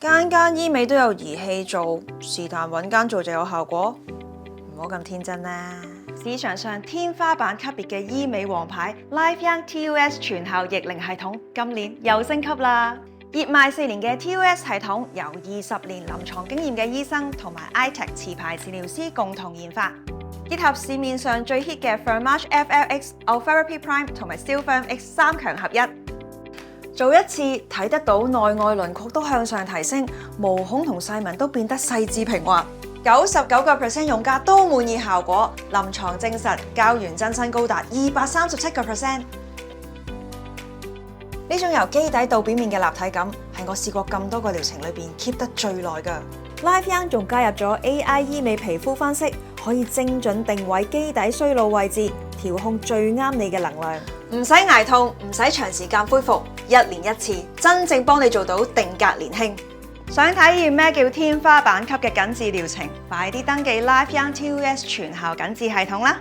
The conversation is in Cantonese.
間醫美都有儀器做，是但揾間做就有效果？唔好咁天真啦！市場上天花板級別嘅醫美王牌 LifeYoung TOS 全效逆齡系統，今年又升級啦！熱賣4年嘅 TOS 系統，由20年臨床經驗嘅醫生同埋 iTech 持牌治療師共同研發，結合市面上最 hit 嘅 Thermage FLX、Ultherapy Prime 同埋 Silfirm X 三強合一。做一次睇得到內外輪廓都向上提升，毛孔同細紋都變得細緻平滑，99% 用家都滿意效果，臨床證實膠原增生高達237%。呢種由基底到表面嘅立體感，係我試過咁多個療程裏邊 keep 得最耐㗎。LifeYoung 仲加入咗 AI 醫美皮膚分析，可以精準定位基底衰老位置，調控最啱你嘅能量。唔使捱痛，唔使長時間恢復，1年1次，真正幫你做到定格年輕。想體驗咩叫天花板級嘅緊緻療程，快啲登記 LifeYoung TOS 全效緊緻系統啦！